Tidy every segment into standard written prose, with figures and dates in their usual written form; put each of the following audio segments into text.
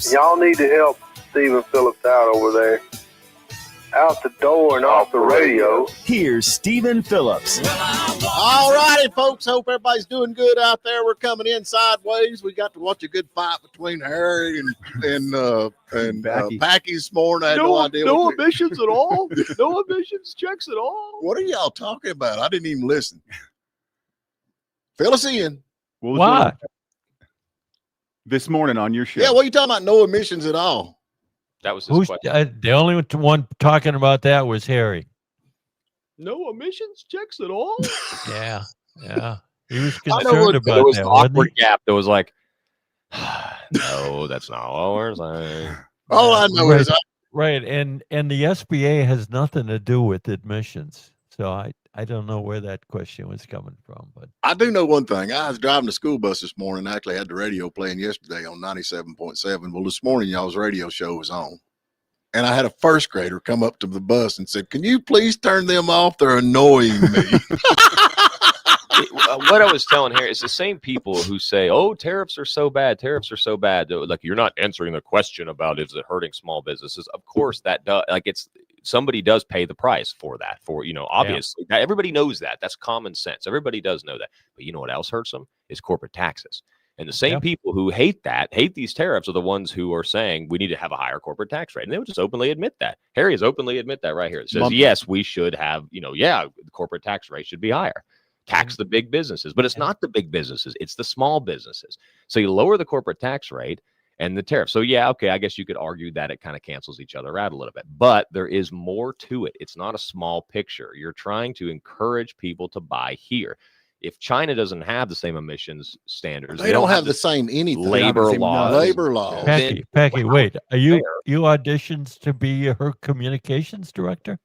Phillips. Y'all need to help Stephen Phillips out over there. Out the door and off the radio. Here's Stephen Phillips. All righty, folks. Hope everybody's doing good out there. We're coming in sideways. We got to watch a good fight between Harry and Packy this morning. I had no idea. No emissions at all? No emissions checks at all? What are y'all talking about? I didn't even listen. Fill us in. What? This morning on your show. Yeah, what are you talking about? No emissions at all. That was his question. The only one talking about that was Harry. No emissions checks at all? Yeah. He was concerned about there was that. An awkward gap that was like, no, that's not what we're saying. All I know is right, and the SBA has nothing to do with admissions. So I don't know where that question was coming from, but I do know one thing. I was driving the school bus this morning. I actually had the radio playing yesterday on 97.7. Well, this morning y'all's radio show was on. And I had a first grader come up to the bus and said, "Can you please turn them off? They're annoying me." What I was telling here is the same people who say, "Oh, tariffs are so bad. Tariffs are so bad." Like, you're not answering the question about is it hurting small businesses. Of course, that does. Like, it's somebody does pay the price for that. For obviously, everybody knows that. That's common sense. Everybody does know that. But you know what else hurts them is corporate taxes. And the same people who hate these tariffs are the ones who are saying we need to have a higher corporate tax rate. And they would just openly admit that. Harry has openly admit that right here. It says, yes, we should have, the corporate tax rate should be higher. Tax the big businesses. But it's not the big businesses. It's the small businesses. So you lower the corporate tax rate and the tariff. So, I guess you could argue that it kind of cancels each other out a little bit. But there is more to it. It's not a small picture. You're trying to encourage people to buy here. If China doesn't have the same emissions standards, they don't have the same anything. Labor laws. Packy, wait. Are you auditions to be her communications director?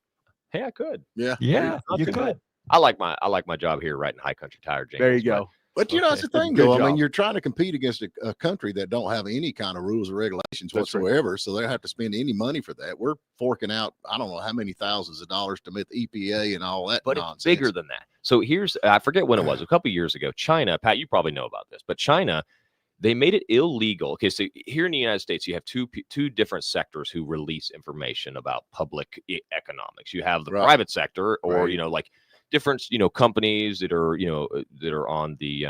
Hey, I could. Yeah, you could. I like my job here, writing High Country Tire jingles. There you go. But that's the thing, though. I mean, you're trying to compete against a country that don't have any kind of rules or regulations whatsoever. Right. So they don't have to spend any money for that. We're forking out, I don't know how many thousands of dollars to meet the EPA and all that nonsense. It's bigger than that. So I forget when it was, a couple of years ago, China, Pat, you probably know about this, but China, they made it illegal. Okay, so here in the United States, you have two different sectors who release information about public economics. You have the private sector, or like different companies that are on the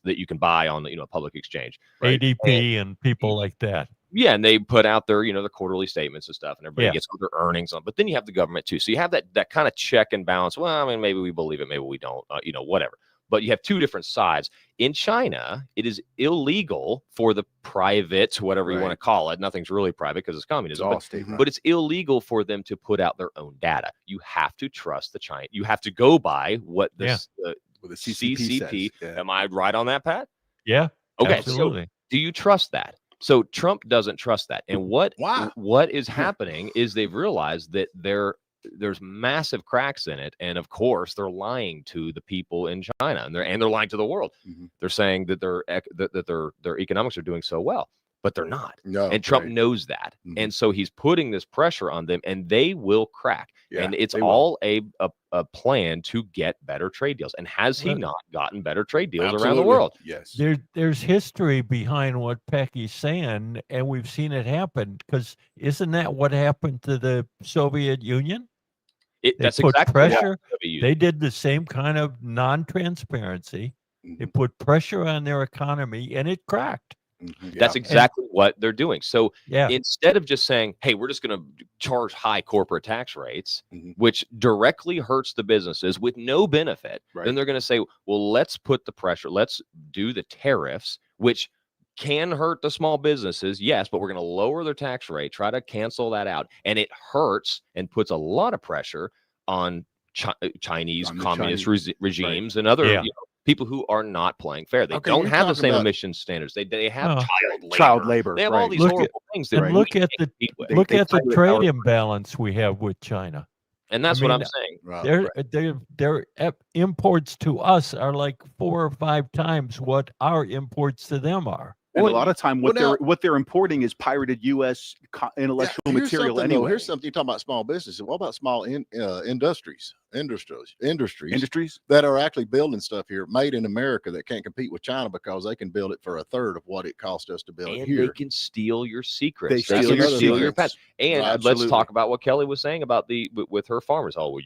that you can buy on the public exchange, ADP and people like that. Yeah, and they put out their their quarterly statements and stuff, and everybody gets their earnings on. But then you have the government too, so you have that kind of check and balance. Well, I mean, maybe we believe it, maybe we don't, whatever. But you have two different sides. In China, it is illegal for the private, whatever you want to call it. Nothing's really private because it's communism. But it's illegal for them to put out their own data. You have to trust the China. You have to go by what the CCP says. Am I right on that, Pat? Yeah. Okay. Absolutely. So do you trust that? So Trump doesn't trust that. And what is happening is they've realized that there's massive cracks in it, and of course they're lying to the people in China, and they're lying to the world. They're saying that their economics are doing so well, but they're not. And Trump knows that, and so he's putting this pressure on them, and they will crack. And it's all a plan to get better trade deals. And has he not gotten better trade deals around the world? Yes. There's history behind what Packy's saying, and we've seen it happen, because isn't that what happened to the Soviet Union? That's put exactly pressure. They did the same kind of non-transparency. They put pressure on their economy, and it cracked. That's exactly what they're doing. So instead of just saying, hey, we're just going to charge high corporate tax rates, which directly hurts the businesses with no benefit, then they're going to say, well, let's put the pressure. Let's do the tariffs, which can hurt the small businesses, yes, but we're going to lower their tax rate, try to cancel that out. And it hurts and puts a lot of pressure on Chinese communist regimes and other people who are not playing fair. They don't have the same emissions standards. They have child labor. They have all these horrible things. And look at the trade imbalance we have with China. And that's what I'm saying. Their imports to us are like 4 or 5 times what our imports to them are. And a lot of time, what well, what they're importing is pirated U.S. Intellectual here's material something, anyway. though. Here's something. You're talking about small businesses. What about small industries that are actually building stuff here, made in America, that can't compete with China because they can build it for a third of what it cost us to build it And here. they can steal your secrets. They They steal can your steal your secrets. pets. And Absolutely. let's talk about what Kelly was saying about with her farmers. Oh, well,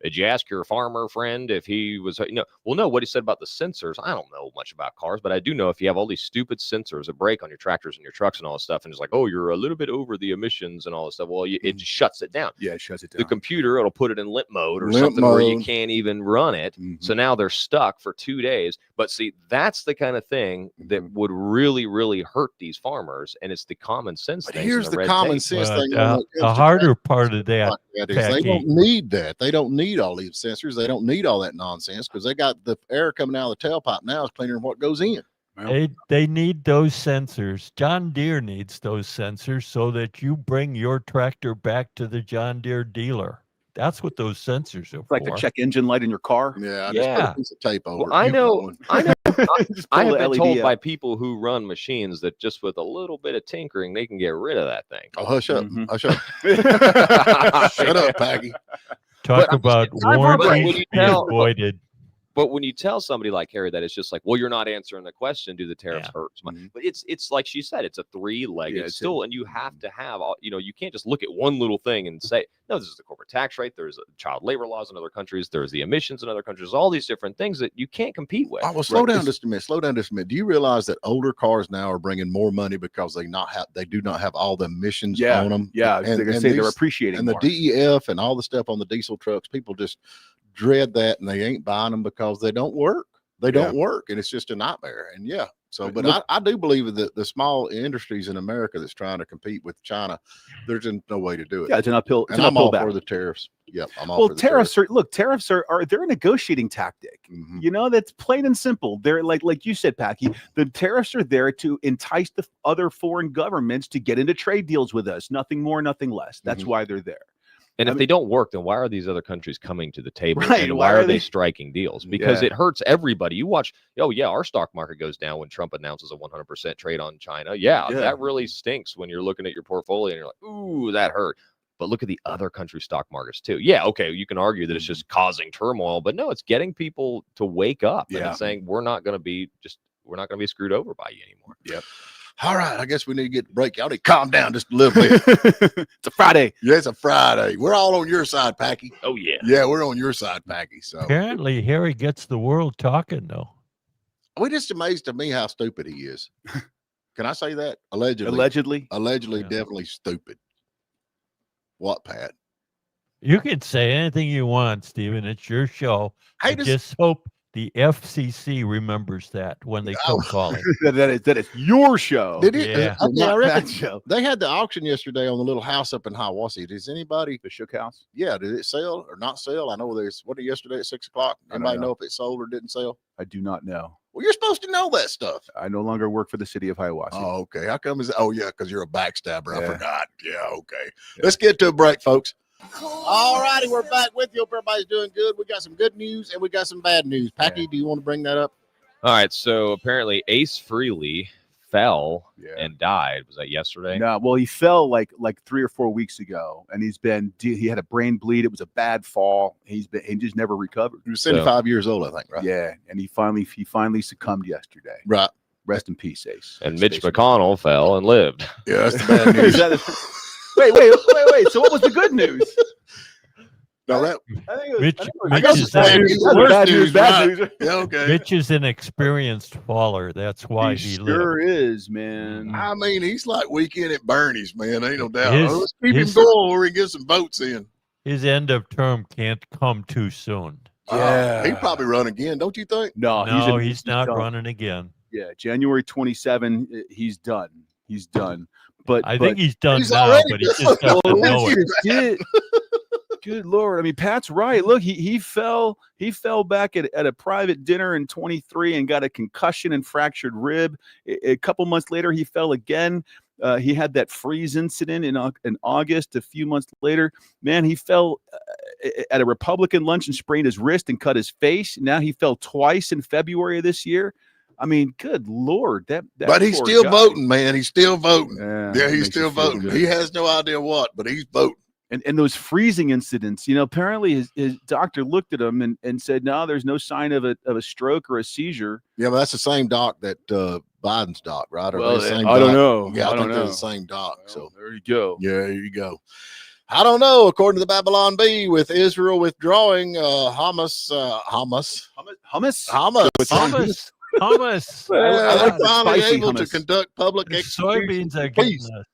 did you ask your farmer friend if he was, well, no, what he said about the sensors. I don't know much about cars, but I do know if you have all these stupid sensors that break on your tractors and your trucks and all this stuff, and it's like, oh, you're a little bit over the emissions and all this stuff. Well, it just shuts it down. Yeah, it shuts it down. The computer, it'll put it in limp mode or Limp something where you mode. can't even run it. So now they're stuck for 2 days. But see, that's the kind of thing that would really, really hurt these farmers. And it's the common sense But thing. here's the common sense thing. The harder part of that, is they don't need that. They don't need all these sensors. They don't need all that nonsense because they got the air coming out of the tailpipe now is cleaner than what goes in. they need those sensors. John Deere needs those sensors so that you bring your tractor back to the John Deere dealer. That's what those sensors are It's like for. the check engine light in your car. Yeah, Yeah. just put a piece of tape over. Well, I know. Just I pull have the been LED told up. by people who run machines that just with a little bit of tinkering, they can get rid of that thing. Oh, hush up. Mhm. Hush up. Shut up, Paggy. Talk But- about but when warranties you be tell- avoided. But when you tell somebody like Harry that, it's just like, well, you're not answering the question. Do the tariffs hurt? But it's like she said, it's a three-legged stool, and you have to have all. You can't just look at one little thing and say, no, this is the corporate tax rate. There's child labor laws in other countries. There's the emissions in other countries. All these different things that you can't compete with. Oh, well, slow down just a minute. Slow down just a minute. Do you realize that older cars now are bringing more money because they do not have all the emissions on them? Yeah, and, they're gonna and say they're these- appreciating and more. the DEF and all the stuff on the diesel trucks. People just dread that, and they ain't buying them because they don't work. They don't work, and it's just a nightmare. And but I do believe that the small industries in America that's trying to compete with China, there's no way to do it. Yeah, it's an uphill. And I'm all for the tariffs. Yep, I'm all for the tariffs are they're a negotiating tactic. Mhm. That's plain and simple. They're like you said, Packy. The tariffs are there to entice the other foreign governments to get into trade deals with us. Nothing more, nothing less. That's why they're there. And if they don't work, then why are these other countries coming to the table? Right, And why why are are they they- striking deals? Because it hurts everybody. You watch, our stock market goes down when Trump announces a 100% trade on China. Yeah, that really stinks when you're looking at your portfolio and you're like, ooh, that hurt. But look at the other country stock markets too. Yeah, okay, you can argue that it's just causing turmoil, but no, it's getting people to wake up and it's saying we're not going to be screwed over by you anymore. Yep. All right, I guess we need to get the break. Y'all need to calm down just a little bit. It's a Friday. Yeah, it's a Friday. We're all on your side, Packy. Oh yeah. Yeah, we're on your side, Packy. So Apparently, Harry gets the world talking, though. we're just amazed to me how stupid he is. Can I say that? Allegedly. Allegedly. Definitely stupid. What, Pat? You can say anything you want, Stephen. It's your show. Hey, I just hope the FCC remembers that when they come calling. that is your show. Did it? Yeah. I Not reckon Pat's show. they had the auction yesterday on the little house up in Hiawassee. Does anybody? The Shook House. Yeah, did it sell or not sell? I know there's yesterday at 6 o'clock. I don't Anybody know. know if it sold or didn't sell? I do not know. Well, you're supposed to know that stuff. I no longer work for the city of Hiawassee. Oh, okay. How come is? Oh, yeah, because you're a backstabber. I Yeah. forgot. Yeah, okay. Let's get to a break, folks. All righty, we're back with you. Hope everybody's doing good. We got some good news and we got some bad news. Packy, do you want to bring that up? All right. So apparently Ace Frehley fell and died. Was that yesterday? No, well, he fell like 3 or 4 weeks ago, and he had a brain bleed. It was a bad fall. He just never recovered. He was 75 years old, I think, right? Yeah, and he finally succumbed yesterday. Right. Rest in peace, Ace. And Mitch McConnell fell and lived. Yeah, that's the bad news. Wait. So what was the good news? No, that I think it was. Mitch, I Mitch guess is it's bad an- news. Worst Bad news. news, Bad right. news. yeah, okay. Mitch is an experienced faller. That's why he sure lived. is, man. I mean, he's like weekend at Bernie's, man. Ain't no doubt. His- Let's keep his- him going where he gets some votes in. His end of term can't come too soon. He'd probably run again, don't you think? No, No, he's not done. running again. Yeah, January 27. He's done. He's done. But I think he's done he's now, already but he just doesn't know it. Good Lord. I mean, Pat's right. Look, he fell back at a private dinner in 23 and got a concussion and fractured rib. A couple months later, he fell again. He had that freeze incident in August. A few months later, man, he fell at a Republican lunch and sprained his wrist and cut his face. Now he fell twice in February of this year. I mean, good Lord, that But he's poor still guy. voting, man. He's still voting. Yeah, Yeah, it he's makes you still feel voting. good. He has no idea what, but he's voting. And those freezing incidents, apparently his doctor looked at him and said, no, there's no sign of a stroke or a seizure. Yeah, but that's the same doc that Biden's doc, right? Well, they the same I don't doc? know. Yeah, I I don't think they're know. the same doc. Well, So there you go. yeah, there you go. I don't know. According to the Babylon Bee, with Israel withdrawing, Hamas. Hummus? Hummus. They're the finally spicy able to hummus. conduct public The executions soybeans are in getting peace. us.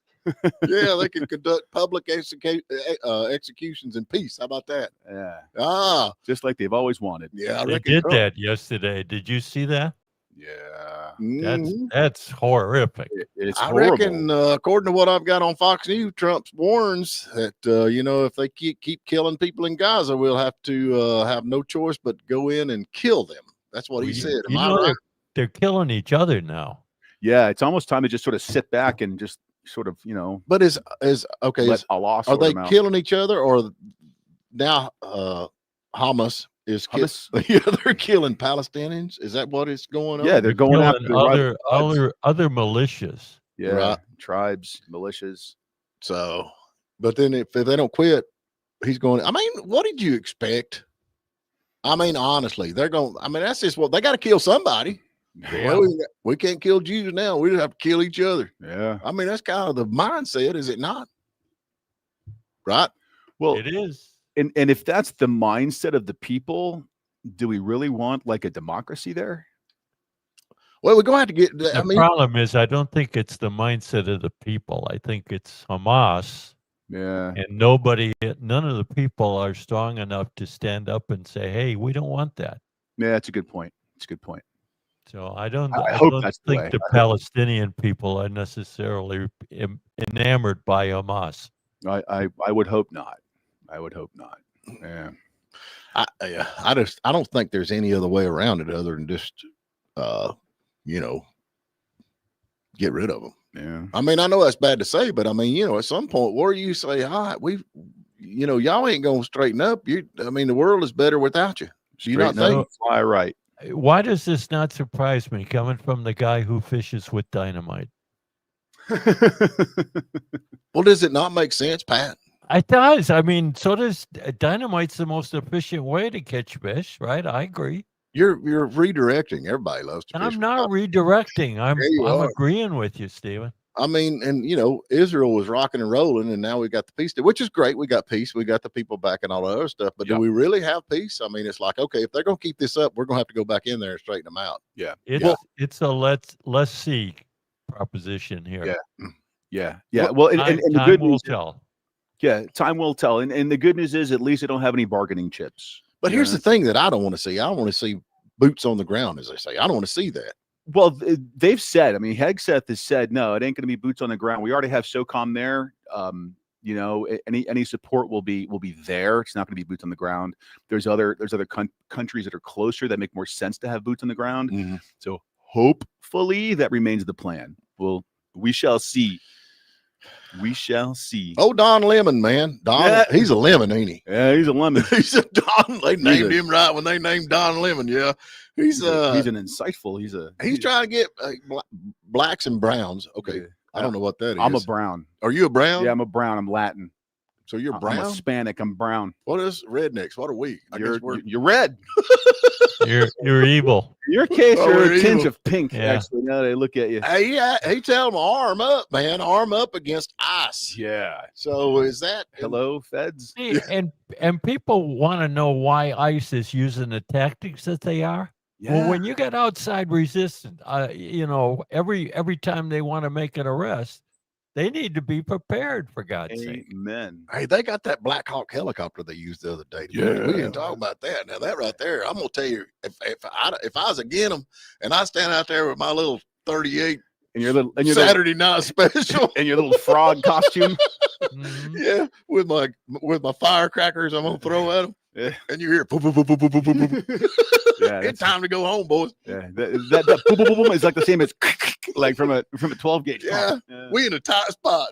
Yeah, they can conduct public executions in peace. How about that? Yeah, just like they've always wanted. Yeah, I They reckon did Trump- that yesterday. Did you see that? Yeah, Mhm. That's horrific. it's I horrible. reckon, according to what I've got on Fox News, Trump warns that if they keep killing people in Gaza, we'll have to have no choice but go in and kill them. That's what he said. Am I right? They're killing each other now. Yeah, it's almost time to just sort of sit back and just sort of, But is okay? let Allah Are sort they them out. killing each other, or now Hamas is Hummus? yeah, they're killing Palestinians? Is that what is going on? Yeah, they're going after the other militias. yeah, Right. tribes, militias. So, but then if they don't quit, he's going. I mean, what did you expect? I mean, honestly, they're going. I mean, that's just what they got to kill somebody. Yeah. Well, we can't kill Jews now. We just have to kill each other. Yeah. I mean, that's kind of the mindset, is it not? Right? Well, It is. and if that's the mindset of the people, do we really want like a democracy there? Well, we're going to have to get. I The mean, problem is, I don't think it's the mindset of the people. I think it's Hamas, Yeah. and none of the people are strong enough to stand up and say, "Hey, we don't want that." Yeah, that's a good point. It's a good point. So I don't hope that's the think way. the Palestinian people are necessarily enamored by Hamas. I would hope not. I would hope not. Yeah. I don't think there's any other way around it other than just, get rid of them. Yeah. I mean, I know that's bad to say, but I mean, at some point where you say, all right, y'all ain't going to straighten up. The world is better without you. So you not Straighten think? up, fly right. Why does this not surprise me, coming from the guy who fishes with dynamite? Well, does it not make sense, Pat? It does. I mean, so does dynamite's the most efficient way to catch fish, right? I agree. You're redirecting. Everybody loves to fish. I'm not redirecting. I'm Yeah, you are. agreeing with you, Stephen. I mean, and Israel was rocking and rolling, and now we got the peace, which is great. We got peace. We got the people back and all that other stuff. But Yeah. do we really have peace? I mean, it's like, okay, if they're going to keep this up, we're going to have to go back in there and straighten them out. Yeah. It's a let's see proposition here. Yeah. Yeah. Well, and the Time good will news, tell. yeah, time will tell. And the good news is at least they don't have any bargaining chips. But Yeah. here's the thing that I don't want to see. I don't want to see boots on the ground, as they say. I don't want to see that. Well, they've said, Hegseth has said, no, it ain't going to be boots on the ground. We already have SOCOM there. Any support will be there. It's not going to be boots on the ground. There's other countries that are closer that make more sense to have boots on the ground. Mm-hmm. So hopefully that remains the plan. We shall see. We shall see. Oh, Don Lemon, man. He's a lemon, ain't he? Yeah, he's a lemon. He's a Don. They named him right when they named Don Lemon. Yeah, he's an insightful. He's trying to get blacks and browns. Okay, I don't know what that is. I'm a brown. Are you a brown? Yeah, I'm a brown. I'm Latin. So you're brown. I'm Hispanic. I'm brown. What is rednecks? What are we? You're red. You're evil. In your case, Oh, you're we're a tinge evil. of pink. Yeah. Actually, now they look at you. He tell them arm up, man. Arm up against ice. Yeah. So is that Hello, feds? See, and people want to know why ICE is using the tactics that they are. Well, when you get outside resistance, every time they want to make an arrest, they need to be prepared, for God's sake. Amen. Hey, they got that Black Hawk helicopter they used the other day. Yeah. We didn't talk about that. Now that right there, I'm gonna tell you, if I was against them and I stand out there with my little 38 And your little Saturday night special, and your little frog costume. Mhm. yeah, with my firecrackers, I'm gonna throw at them. Yeah. And you hear, boom, boom, boom, boom, boom, boom, boom, boom. Yeah, It's time to go home, boys. yeah. That boom, boom, boom, boom is like the same as like from a 12 gauge. Yeah. Yeah. We in a tight spot.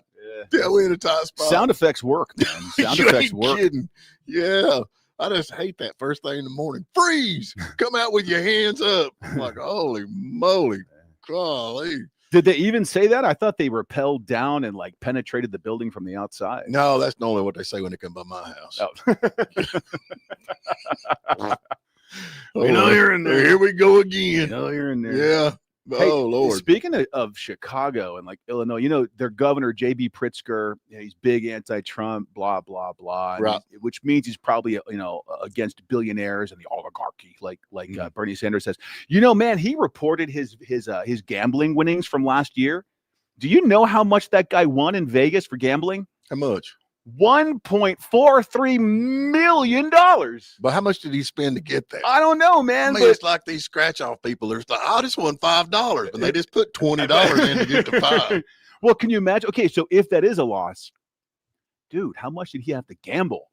Yeah. Yeah, we in a tight spot. Sound effects work, man. Sound You effects ain't work. kidding. Yeah. I just hate that first thing in the morning. Freeze! Come out with your hands up. I'm like, holy moly. Golly. Did they even say that? I thought they rappelled down and like penetrated the building from the outside. No, that's normally what they say when they come by my house. Oh. We know you're in there. Here we go again. No, you're in there. Yeah. Hey, Oh, Lord. Speaking of Chicago and like Illinois, you know, their governor, J.B. Pritzker, he's big anti-Trump, blah, blah, blah. Right. Which means he's probably, you know, against billionaires and the oligarchy, like Bernie Sanders says. You know, man, he reported his gambling winnings from last year. Do you know how much that guy won in Vegas for gambling? How much? $1.43 million. But how much did he spend to get that? I don't know, man. I mean, but it's like these scratch-off people. They're like, I just won $5, but they just put $20 in to get to $5. Well, can you imagine? Okay, so if that is a loss, dude, how much did he have to gamble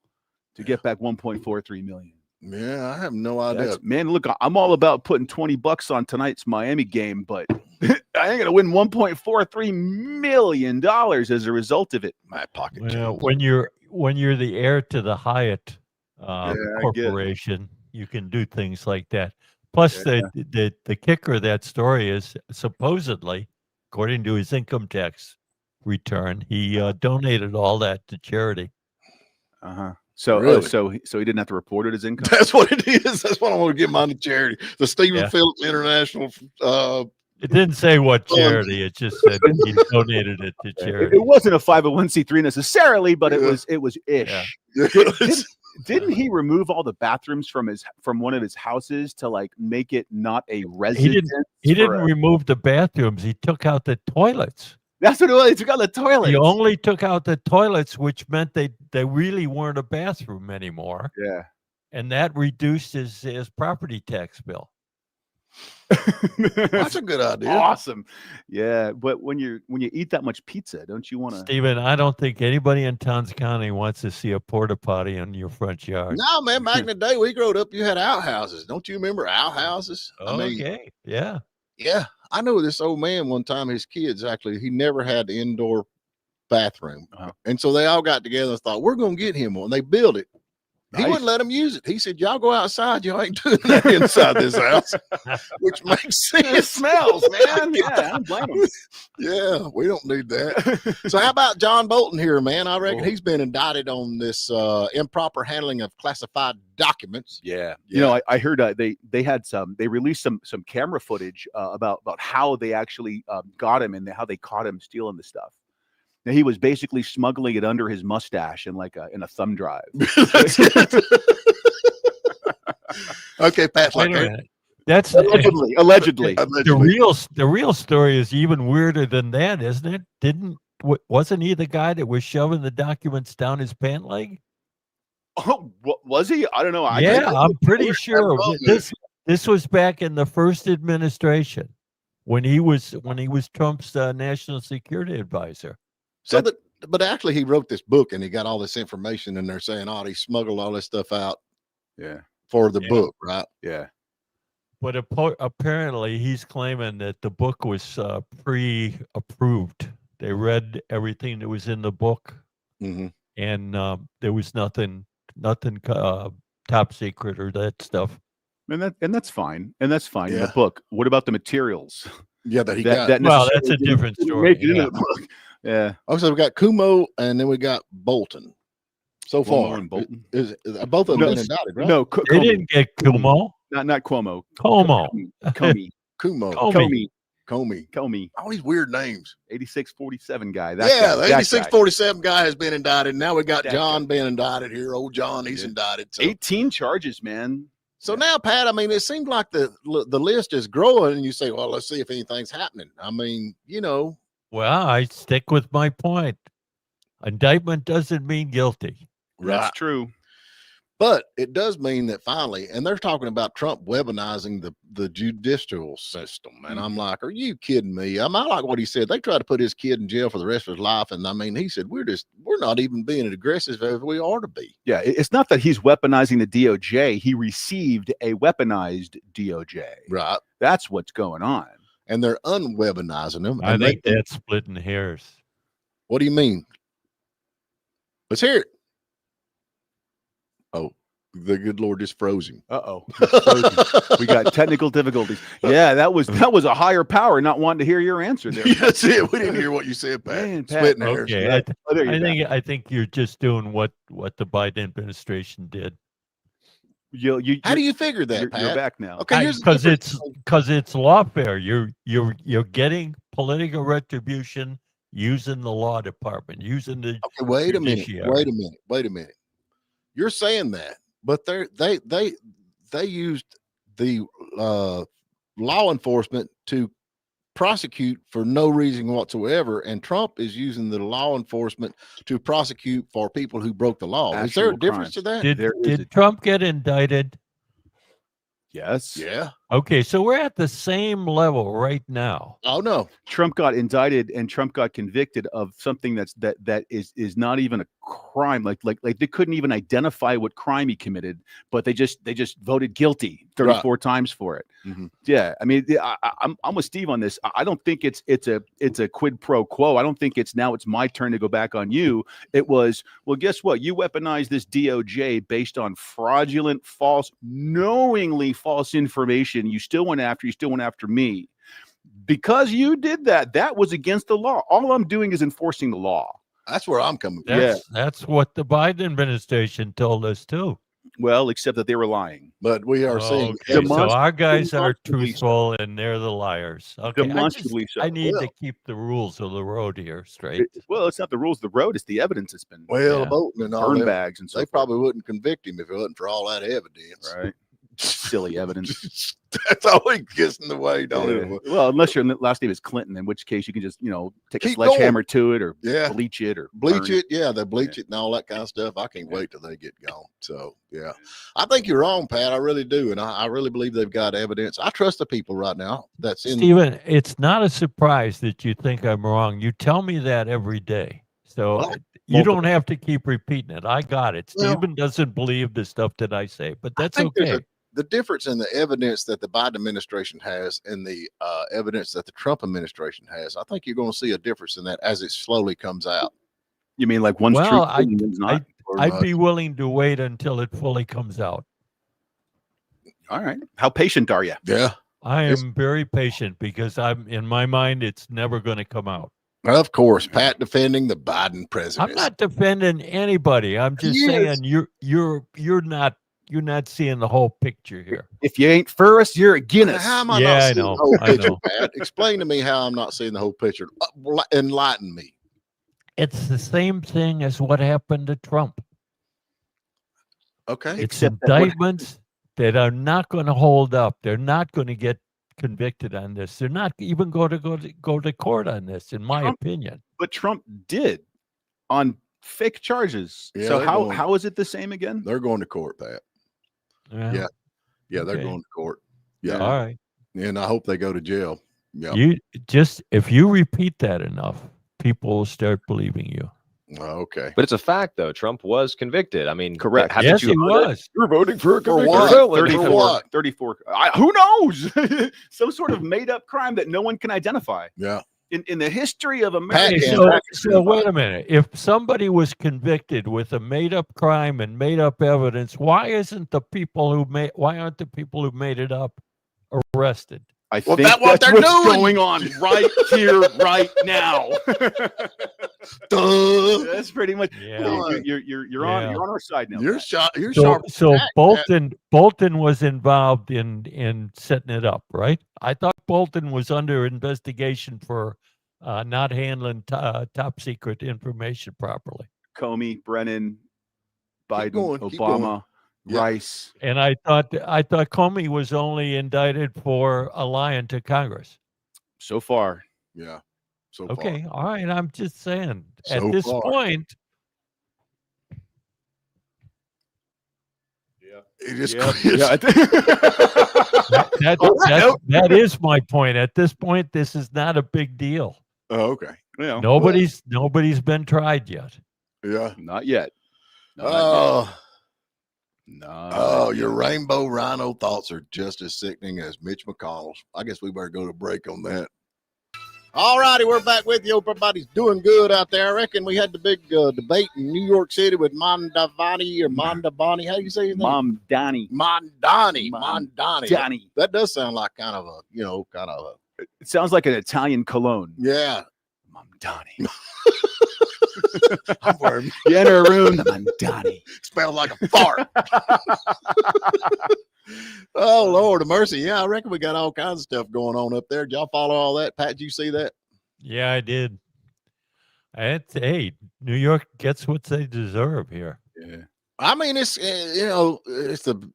to get back 1.43 million? Yeah, I have no idea. Man, look, I'm all about putting $20 on tonight's Miami game, but I ain't gonna win $1.43 million as a result of it. My pocket. Well, when you're the heir to the Hyatt corporation, you can do things like that. Plus, the kicker of that story is supposedly, according to his income tax return, he donated all that to charity. So, Really? so he didn't have to report it as income. That's what it is. That's what I want to give mine to charity. The Stephen Phillips International. It didn't say what charity. It just said he donated it to charity. It wasn't a 501c3 necessarily, but it was ish. Yeah. Didn't he remove all the bathrooms from one of his houses to like make it not a residence? He didn't remove the bathrooms. He took out the toilets. That's what it was. He took out the toilets. He only took out the toilets, which meant they really weren't a bathroom anymore. Yeah. And that reduced his property tax bill. That's a good idea. Awesome. Yeah. But when you eat that much pizza, don't you want to? Stephen, I don't think anybody in Towns County wants to see a porta potty in your front yard. No, man. Back in the day, we growed up, you had outhouses. Don't you remember outhouses? Okay. Yeah. Yeah. I know this old man one time, his kids actually, he never had the indoor bathroom. And so they all got together and thought, we're going to get him one. They built it. He wouldn't let them use it. He said, y'all go outside. Y'all ain't doing that inside this house, which makes sense. It smells, man. Yeah, I don't blame him. Yeah, we don't need that. So how about John Bolton here, man? I reckon he's been indicted on this improper handling of classified documents. Yeah. You know, I heard they released some camera footage about how they actually got him and how they caught him stealing the stuff. Now, he was basically smuggling it under his mustache in a thumb drive. Okay, Pat. Wait a minute. That's allegedly. The real story is even weirder than that, isn't it? Wasn't he the guy that was shoving the documents down his pant leg? Oh, was he? I don't know. I'm pretty sure this was back in the first administration when he was Trump's national security advisor. But actually, he wrote this book and he got all this information, and they're saying, "Oh, he smuggled all this stuff out." Yeah. For the book, right? Yeah. But apparently, he's claiming that the book was pre-approved. They read everything that was in the book, and there was nothing top secret or that stuff. And that's fine. And that's fine. Yeah. The book. What about the materials? Yeah, that he got. Well, that's a different story. Make it into the book. Yeah. Also, we got Kumo, and then we got Bolton. So far, and Bolton. Is both of them been indicted, right? No, they didn't get Kumo. Not Cuomo. Comey. Comey. All these weird names. 8647 guy. The 8647 guy has been indicted. Now we got John being indicted here. Old John, he's indicted. So. 18 charges, man. So now, Pat, I mean, it seems like the list is growing, and you say, well, let's see if anything's happening. I mean, you know. Well, I stick with my point. Indictment doesn't mean guilty. Right. That's true. But it does mean that finally, and they're talking about Trump weaponizing the judicial system. And I'm like, are you kidding me? I like what he said. They tried to put his kid in jail for the rest of his life. And I mean, he said, we're not even being as aggressive as we are to be. Yeah. It's not that he's weaponizing the DOJ. He received a weaponized DOJ. Right. That's what's going on. And they're unweaponizing them. I think that's splitting hairs. What do you mean? Let's hear it. Oh, The good Lord just froze him. Uh-oh. We got technical difficulties. Yeah, that was a higher power not wanting to hear your answer there. Yeah, that's it. We didn't hear what you said, Pat. Man, Pat. Splitting hairs. Okay, Oh, there you're back. I think you're just doing what the Biden administration did. How do you figure that, you're Pat? back now. Okay, here's the Because difference. it's lawfare. You're getting political retribution using the law department, using the Okay, wait a minute. judiciary. Wait a minute. You're saying that, but they used the law enforcement to prosecute for no reason whatsoever, and Trump is using the law enforcement to prosecute for people who broke the law. Is there a Actual difference to that? Did Trump get indicted? Yes. Yeah. Okay, so we're at the same level right now. Oh no. Trump got indicted and Trump got convicted of something that is not even a crime. Like they couldn't even identify what crime he committed, but they just voted guilty 34 times for it. Mhm. Yeah, I mean, I'm with Steve on this. I don't think it's a quid pro quo. I don't think it's my turn to go back on you. It was, well, guess what? You weaponized this DOJ based on fraudulent, false, knowingly false information. You still went after me. Because you did that. That was against the law. All I'm doing is enforcing the law. That's where I'm coming from. That's what the Biden administration told us too. Well, except that they were lying. But we are seeing Okay, so our guys are demonstrably truthful and they're the liars. Okay, Demonstrably so. I need Well. to keep the rules of the road here straight. Well, it's not the rules of the road. It's the evidence that's been well, Yeah. Bolton and all burn that. bags and so They forth. probably wouldn't convict him if it wasn't for all that evidence. Right. Silly evidence. That's always gets in the way, don't Yeah. it? Well, unless your last name is Clinton, in which case you can just, take a Keep sledgehammer to it or Yeah. bleach it or Bleach burn it, yeah, they bleach it and all that kind of stuff. I can't wait till they get gone. So, yeah, I think you're wrong, Pat. I really do, and I really believe they've got evidence. I trust the people right now. That's in. Stephen, it's not a surprise that you think I'm wrong. You tell me that every day. So Well, you don't have to keep repeating it. I got it. Well, Stephen doesn't believe the stuff that I say, but that's think there's okay. the difference in the evidence that the Biden administration has and the evidence that the Trump administration has, I think you're going to see a difference in that as it slowly comes out. You mean like one's Well, truthful and one's not? I'd be willing to wait until it fully comes out. All right. How patient are you? Yeah, I Yes. am very patient because I'm in my mind it's never going to come out. of course, Pat defending the Biden presidency. I'm not defending anybody. I'm just Yes. saying you're not seeing the whole picture here. If you ain't for us, you're against us. How am I Yeah, not I seeing know, the whole I picture, know. Pat? Explain to me how I'm not seeing the whole picture. Enlighten me. It's the same thing as what happened to Trump. Okay. It's Except that what- indictments that are not going to hold up. They're not going to get convicted on this. They're not even going to go to court on this, in my Trump- opinion. But Trump did on fake charges. Yeah, So they're how going- how is it the same again? They're going to court, Pat. Yeah. Yeah, they're Okay. going to court. Yeah. All right. And I hope they go to jail. Yeah. You just if you repeat that enough, people will start believing you. Okay. But it's a fact, though. Trump was convicted. I mean, Correct. haven't Yes, you he heard it? was. You're voting for a convicted what? felon. 34. what? 34. Who knows? Some sort of made up crime that no one can identify. Yeah. In the history of Pat America. can't So, back so wait a minute. If somebody was convicted with a made-up crime and made-up evidence, why aren't the people who made it up arrested? I Well, think that's what that's they're what's doing. going on right here, right now. Duh. That's pretty much. Yeah. You're on our side now. You're Pat. shot. You're So, sharp. so Pat. Bolton was involved in setting it up, right? I thought Bolton was under investigation for not handling top secret information properly. Comey, Brennan, Biden, going, keep Obama, Yeah. Rice. And I thought Comey was only indicted for a lying to Congress. So far, Yeah. So far. Okay, all right. I'm just saying. So At this far. point, It just yeah, that is my point. At this point, this is not a big deal. Oh, okay. yeah. Nobody's been tried yet. Yeah. Not yet. Oh, No. your rainbow rhino thoughts are just as sickening as Mitch McConnell's. I guess we better go to break on that. All righty, we're back with you. Everybody's doing good out there. I reckon we had the big debate in New York City with Mondavani or Mondabani. How do you say his name? Mondani. Mondani. That does sound like kind of a. It sounds like an Italian cologne. Yeah. Mondani. I'm worried. You enter a room, the Mondani. Smells like a fart. Oh, Lord of mercy. Yeah, I reckon we got all kinds of stuff going on up there. Did y'all follow all that? Pat, did you see that? Yeah, I did. Hey, New York gets what they deserve here. Yeah. I mean, it's, it's the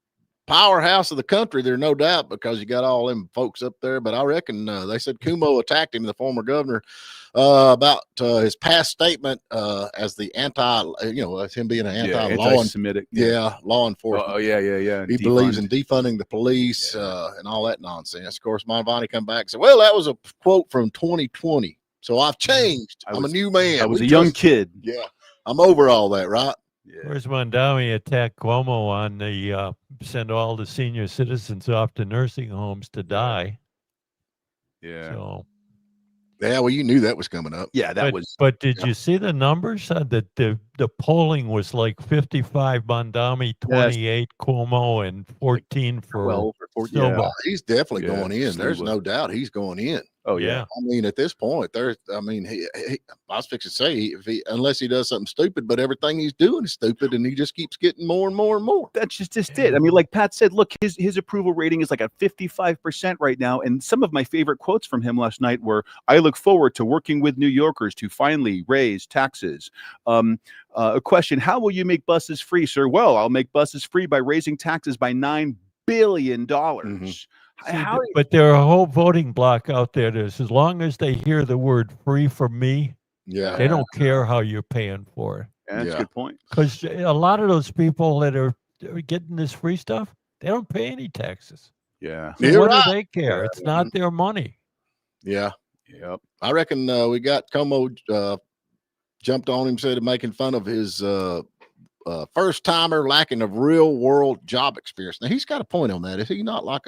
powerhouse of the country. There's no doubt, because you got all them folks up there. But I reckon they said Cuomo attacked him, the former governor, about his past statement as the as him being an anti-Semitic. Law enforcement. Oh, yeah. He believes in defunding the police and all that nonsense. Of course, Mondavani come back and said, well, that was a quote from 2020. So I've changed. I'm a new man. I was a young kid. Yeah. I'm over all that, right? Yeah. Where's Mondami attacked Cuomo on the send all the senior citizens off to nursing homes to die? Yeah. So, yeah, well, you knew that was coming up. Yeah, But did you see the numbers? The polling was like 55 Mondami, 28 Cuomo, and 14 for 12 or 14. Silva. Yeah, he's definitely going in. There's no doubt he's going in. Oh, yeah. I mean, at this point, I was fixing to say, unless he does something stupid, but everything he's doing is stupid, and he just keeps getting more and more and more. That's just it. I mean, like Pat said, look, his approval rating is like at 55% right now. And some of my favorite quotes from him last night were, I look forward to working with New Yorkers to finally raise taxes. A question, how will you make buses free, sir? Well, I'll make buses free by raising taxes by $9 billion. But there are a whole voting block out there that as long as they hear the word free from me, they don't care how you're paying for it. Yeah, that's a good point. Because a lot of those people that are getting this free stuff, they don't pay any taxes. Yeah. So what do they care? It's not their money. Yeah. Yep. I reckon we got Cuomo jumped on him, said making fun of his first timer lacking of real world job experience. Now, he's got a point on that. Is he not like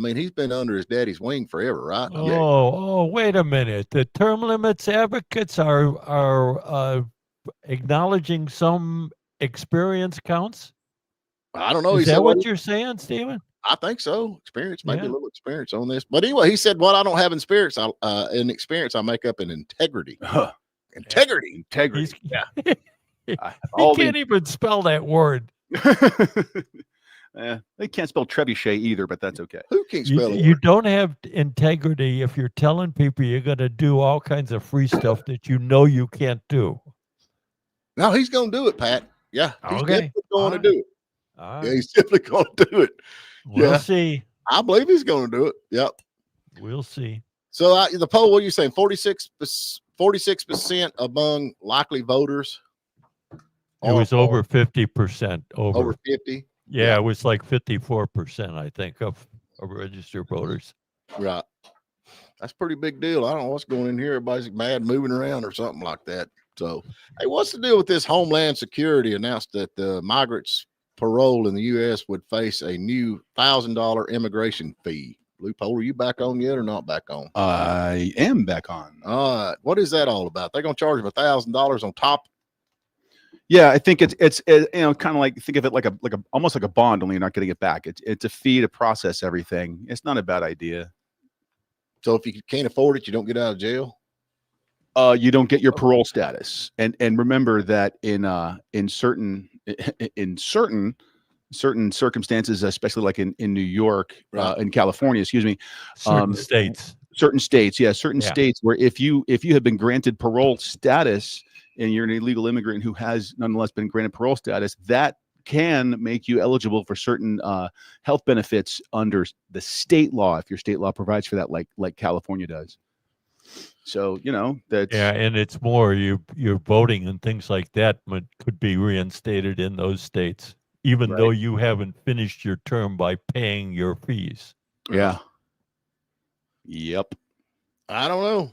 he's been under his daddy's wing forever, right? Wait a minute. The term limits advocates are acknowledging some experience counts? I don't know. Is that what you're saying, Stephen? I think so. Experience, maybe a little experience on this. But anyway, he said, I don't have experience. In experience, I make up in integrity. Integrity. Yeah. He can't even spell that word. They can't spell trebuchet either, but that's okay. Who can't spell it? You don't have integrity if you're telling people you're going to do all kinds of free stuff that you know you can't do. No, he's going to do it, Pat. Yeah, he's definitely going to do it. Right. Yeah, he's definitely going to do it. We'll see. I believe he's going to do it. Yep. We'll see. So the poll, what are you saying? 46% among likely voters. It was over 50%. Over 50? Yeah, it was like 54%, I think, of registered voters. Right. That's a pretty big deal. I don't know what's going in here. Everybody's mad moving around or something like that. So, hey, what's the deal with this? Homeland Security announced that the migrants' parole in the U.S. would face a new $1,000 immigration fee. Loophole, are you back on yet or not back on? I am back on. All right. What is that all about? They're going to charge them $1,000 on top. Yeah, I think it's kind of like, think of it like almost like a bond, only you're not getting it back. It's a fee to process everything. It's not a bad idea. So if you can't afford it, you don't get out of jail. You don't get your parole status. And remember that in certain circumstances, especially like in New York, in California, excuse me, certain states, states where if you have been granted parole status and you're an illegal immigrant who has nonetheless been granted parole status, that can make you eligible for certain health benefits under the state law, if your state law provides for that, like California does. So, that's... Yeah, and it's more, your voting and things like that could be reinstated in those states, even though you haven't finished your term by paying your fees. Yeah. Yep. I don't know.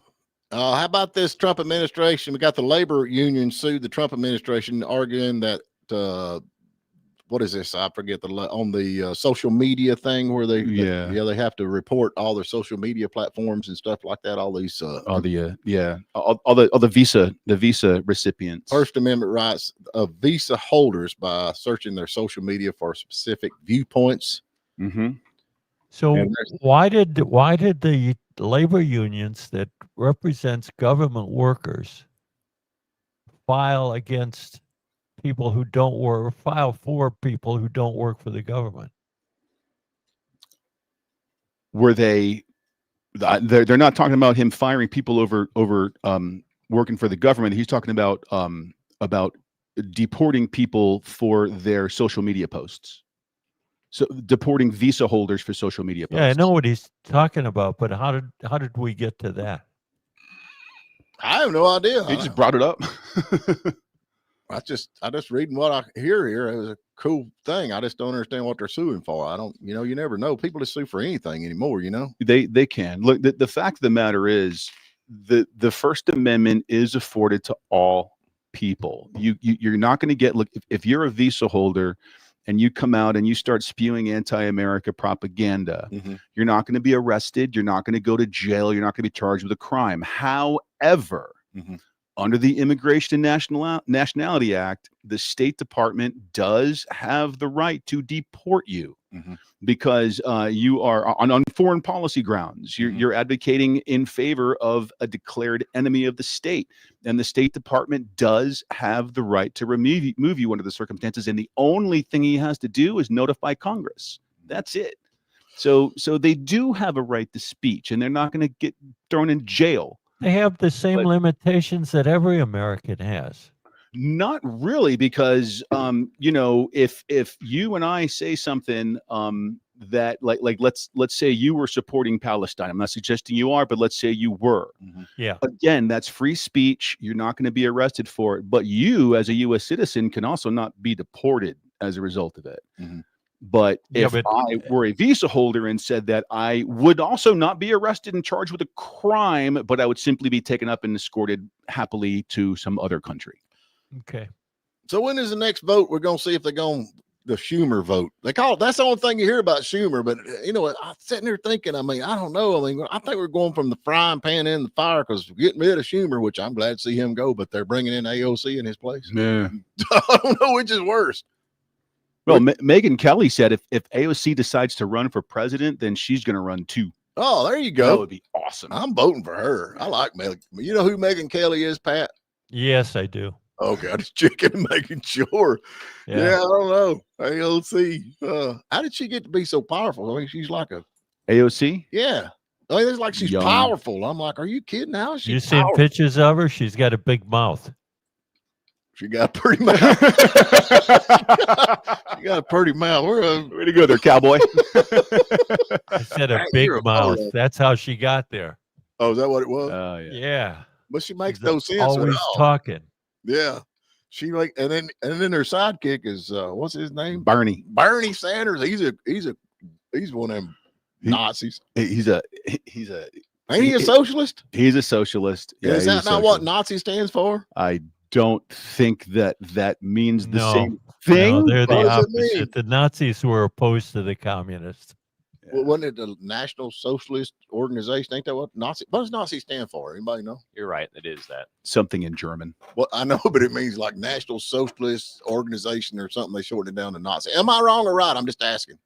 How about this Trump administration? We got the labor union sued the Trump administration, arguing that what is this? I forget on the social media thing where they have to report all their social media platforms and stuff like that. All these all the visa recipients. First Amendment rights of visa holders by searching their social media for specific viewpoints. Mm-hmm. So why did the labor unions that represents government workers file against people who don't work, file for people who don't work for the government? Were they're not talking about him firing people over working for the government. He's talking about deporting people for their social media posts. So deporting visa holders for social media posts. Yeah, I know what he's talking about, but how did we get to that? I have no idea. He just brought it up. I just reading what I hear here. It was a cool thing. I just don't understand what they're suing for. I don't, you never know. People just sue for anything anymore, They can. Look, the fact of the matter is the First Amendment is afforded to all people. You're not going to get, look, if you're a visa holder and you come out and you start spewing anti-America propaganda, you're not going to be arrested. You're not going to go to jail. You're not going to be charged with a crime. However, under the Immigration and Nationality Act, the State Department does have the right to deport you because you are on foreign policy grounds. You're advocating in favor of a declared enemy of the state, and the State Department does have the right to remove you under the circumstances. And the only thing he has to do is notify Congress. That's it. So they do have a right to speech, and they're not going to get thrown in jail. They have the same limitations that every American has. Not really, because if you and I say something that like let's say you were supporting Palestine. I'm not suggesting you are, but let's say you were. Yeah. Again, that's free speech. You're not going to be arrested for it, but you as a U.S. citizen can also not be deported as a result of it. But if I were a visa holder and said that, I would also not be arrested and charged with a crime, but I would simply be taken up and escorted happily to some other country. Okay. So when is the next vote? We're going to see if they're going the Schumer vote. They call it, that's the only thing you hear about Schumer. But I'm sitting there thinking, I don't know. I think we're going from the frying pan in the fire because we're getting rid of Schumer, which I'm glad to see him go, but they're bringing in AOC in his place. Yeah. I don't know which is worse. Well, Megyn Kelly said if AOC decides to run for president, then she's going to run too. Oh, there you go. That would be awesome. I'm voting for her. I like Megyn. You know who Megyn Kelly is, Pat? Yes, I do. Okay, I'm just checking and making sure. Yeah, I don't know. AOC. How did she get to be so powerful? I mean, she's like a AOC. Yeah. I mean, it's like she's powerful. I'm like, are you kidding? How is she? You seen pictures of her? She's got a big mouth. She got a pretty mouth. She got a pretty mouth. Way to go there, cowboy. I said a big mouth. That's how she got there. Oh, is that what it was? Oh, yeah. Yeah. But she makes no sense. Always talking. Yeah. She and then her sidekick is what's his name? Bernie Sanders. He's one of them Nazis. He's a Ain't he a socialist? He's a socialist. Yeah, is that not what Nazi stands for? I don't think that means the same thing. No, they're the opposite. The Nazis were opposed to the communists. Well, wasn't it the National Socialist Organization? Ain't that what Nazi? What does Nazi stand for? Anybody know? You're right. It is that. Something in German. Well, I know, but it means like National Socialist Organization or something. They shortened it down to Nazi. Am I wrong or right? I'm just asking.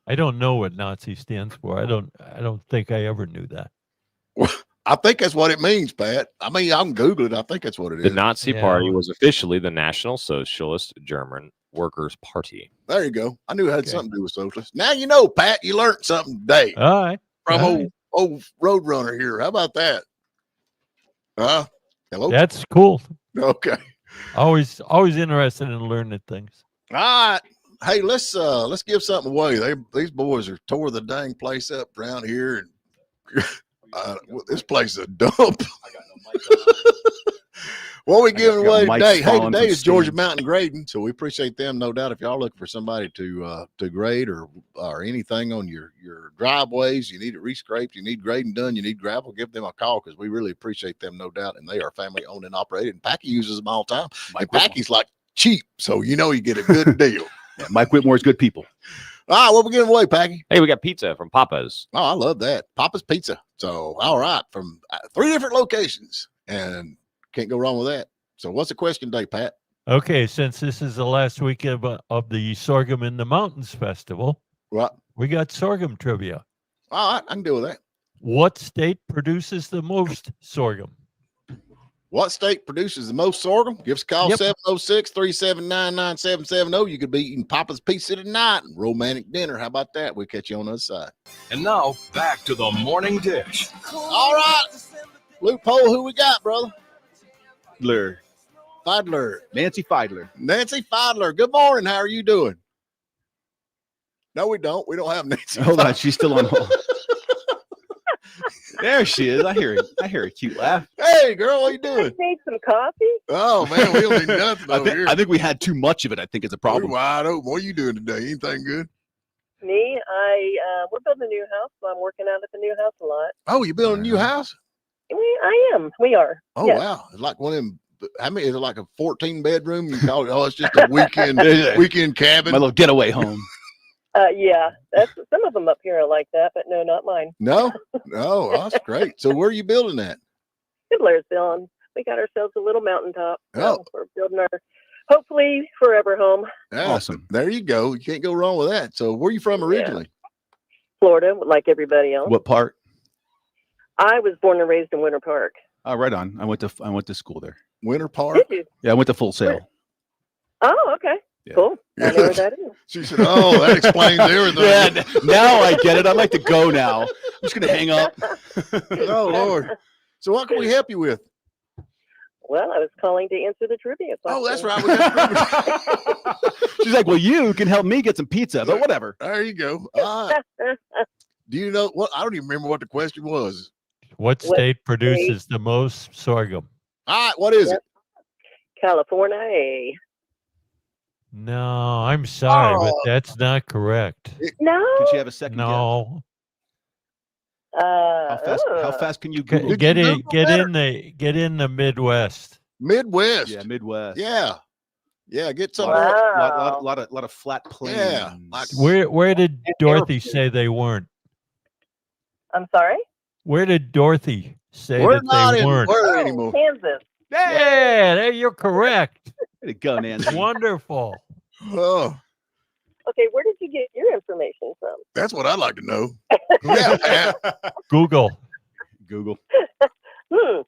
I don't know what Nazi stands for. I don't think I ever knew that. Well, I think that's what it means, Pat. I mean, I can Google it. I think that's what it is. The Nazi Party was officially the National Socialist German Workers' Party. There you go. I knew it had something to do with socialists. Now you know, Pat. You learned something today. All right. From old Roadrunner here. How about that? Hello. That's cool. Okay. Always interested in learning things. All right. Hey, let's give something away. These boys are tore the dang place up around here, and this place is a dump. What we giving away today? Hey, today is Georgia Mountain Grading, so we appreciate them, no doubt. If y'all looking for somebody to grade or anything on your driveways, you need it re-scraped, you need grading done, you need gravel, give them a call because we really appreciate them, no doubt. And they are family owned and operated. And Packy uses them all the time. And Packy's like cheap, so you know you get a good deal. Yeah, Mike Whitmore's good people. All right, what we giving away, Packy? Hey, we got pizza from Papa's. Oh, I love that. Papa's Pizza. So, all right, from 3 different locations, and can't go wrong with that. So, what's the question today, Pat? Okay, since this is the last week of the Sorghum in the Mountains Festival, Right. we got sorghum trivia. All right, I can deal with that. What state produces the most sorghum? What state produces the most sorghum? Give us a call, Yep. 706-379-9770. You could be eating Papa's Pizza tonight and romantic dinner. How about that? We'll catch you on the other side. And now back to the morning dish. All right. Loophole, who we got, brother? Lur. Fidler. Nancy Feidler. Nancy Fidler. Good morning. How are you doing? No, we don't. We don't have Nancy. Hold on, she's still on hold. There she is. I hear a cute laugh. Hey, girl, what you doing? Need some coffee? Oh, man, we don't need nothing over here. I think we had too much of it. I think it's a We're problem. wide open. What are you doing today? Anything good? Me? We're building a new house, so I'm working out at the new house a lot. Oh, you building a new house? We are. Oh, Yes. wow. It's like one of them. How many is it? Like a 14-bedroom? You call it? Oh, it's just a weekend cabin. My little getaway home. Yeah. That's some of them up here are like that, but no, not mine. No, that's great. So where are you building at? Fiddlersville. We got ourselves a little mountaintop. So Oh. we're building our hopefully forever home. Yeah, Awesome. There you go. You can't go wrong with that. So where are you from originally? Florida, like everybody else. What part? I was born and raised in Winter Park. Oh, right on. I went to school there. Winter Park. Did you? Yeah, I went to Full Sail. Oh, okay. Yeah. Cool. I know where that is. She said, "Oh, that explains everything." Yeah, now I get it. I'd like to go now. I'm just gonna hang up. Oh Lord. So what can we help you with? Well, I was calling to answer the trivia question. Oh, that's right. We got She's like, well, you can help me get some pizza, but whatever. there you go. All right. Do you know what? I don't even remember what the question was. What state produces the most sorghum? All right. What is it? California. No, I'm sorry, but that's not correct. No. Can she have a second? No. How fast can you Google? Get you in Google better? get in the Midwest. Midwest. Yeah, Midwest. Yeah. Yeah. Get some. Wow. Lot of flat plains. Yeah, like- Where did Dorothy say they weren't? I'm sorry? Where did Dorothy say We're that not they in weren't? where anymore. Kansas. Yeah, there you're correct. Way to go, Nancy. Wonderful. Oh, Okay, where did you get your information from? that's what I'd like to know. Yeah, Pat. Google. Google.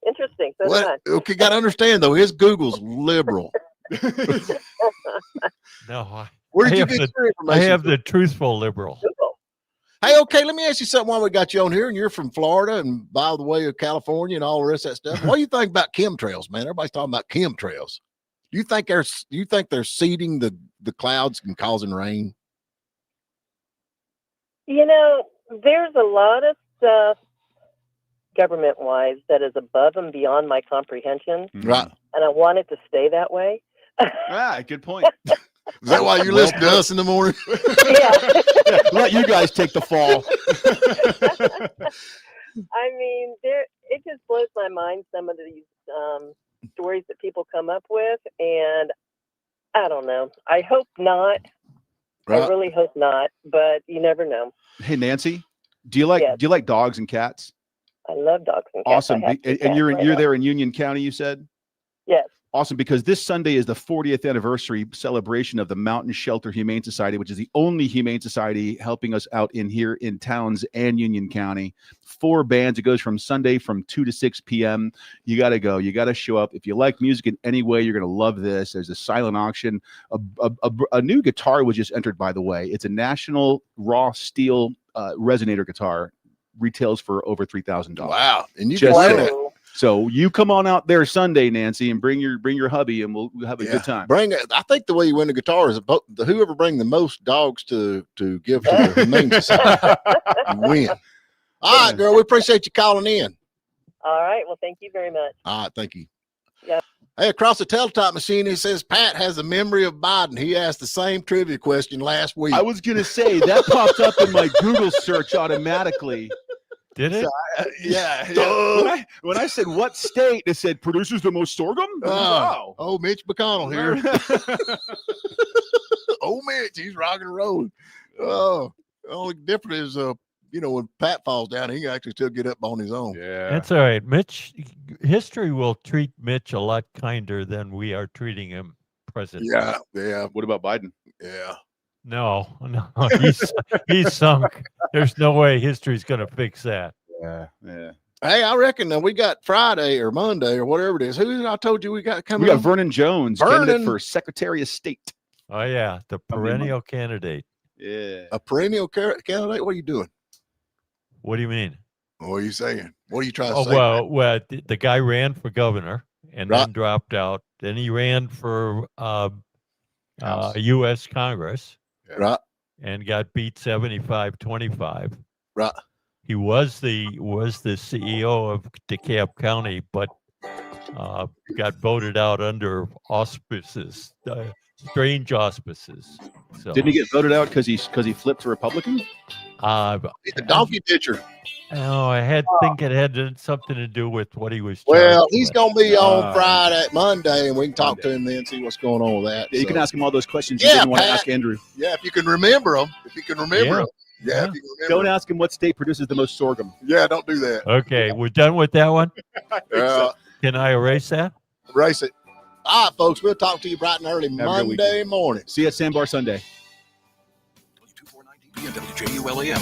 Interesting. So did What? Okay, got to understand though. His Google's liberal. No, Where I did you have get the- your I information? have from? the truthful liberal. Google. Hey, okay, let me ask you something while we got you on here, and you're from Florida and by the way of California and all the rest of that stuff. What do you think about chemtrails, man? Everybody's talking about chemtrails. Do you think they're seeding the clouds and causing rain? You know, there's a lot of stuff government-wise that is above and beyond my comprehension, Right. and I want it to stay that way. Ah, good point. Is that why you listen to us in the morning? Yeah. Let you guys take the fall. I mean, it just blows my mind, some of these stories that people come up with, and I don't know. I hope not. I Right. really hope not, but you never know. Hey, Nancy, do you like dogs and cats? I love dogs and cats. Awesome. I have two And cats you're right you're now. there in Union County, you said? Yes. Awesome, because this Sunday is the 40th anniversary celebration of the Mountain Shelter Humane Society, which is the only humane society helping us out here in Towns and Union County. 4 bands. It goes from Sunday from 2 to 6 p.m. You got to go. You got to show up. If you like music in any way, you're going to love this. There's a silent auction. A new guitar was just entered, by the way. It's a National Raw Steel resonator guitar. Retails for over $3,000. Wow. And you Just can saying. play that. Whoa. So you come on out there Sunday, Nancy, and bring your hubby, and we'll have a good time. Bring it. I think the way you win the guitar is whoever bring the most dogs to give to the Humane Society you win. All right, girl. We appreciate you calling in. All right. Well, thank you very much. All right, thank you. Yeah. Hey, across the teletype machine, it says Pat has the memory of Biden. He asked the same trivia question last week. I was gonna say that popped up in my Google search automatically. Did it? Yeah. Duh. When I said what state, it said produces the most sorghum. Oh, Mitch McConnell here. Oh, Mitch, he's rocking and rolling. Oh, the only difference is, when Pat falls down, he can actually still get up on his own. Yeah. That's all right. Mitch, history will treat Mitch a lot kinder than we are treating him presently. Yeah. What about Biden? Yeah. No, he's sunk. There's no way history's going to fix that. Yeah. Hey, I reckon we got Friday or Monday or whatever it is. Who did I told you we got coming? We got on? Vernon Jones, Vernon. candidate for Secretary of State. Oh yeah, the perennial candidate. Yeah. A perennial candidate? What are you doing? What do you mean? What are you saying? What are you trying to Oh say? well, the guy ran for governor and Right. then dropped out. Then he ran for U.S. Congress. Right. And got beat 75-25. Right. He was the CEO of DeKalb County, but got voted out under auspices, strange auspices. So Didn't he get voted out because he flipped to Republican? He's a donkey ditcher. I think it had something to do with what he was. Well, charged he's with. going to be on Monday, and we can talk to him then, see what's going on with that. Yeah, you can ask him all those questions you Yeah, didn't want to Pat. ask Andrew. Yeah, if you can remember them. If you can remember Yeah. them. Yeah, Yeah. if you can Don't remember 'em. ask him what state produces the most sorghum. Yeah, don't do that. Okay, we're done with that one. Yeah, Can I erase that? erase it. All right, folks, we'll talk to you bright and early a good Monday morning. See you at Sandbar Sunday. WJULAM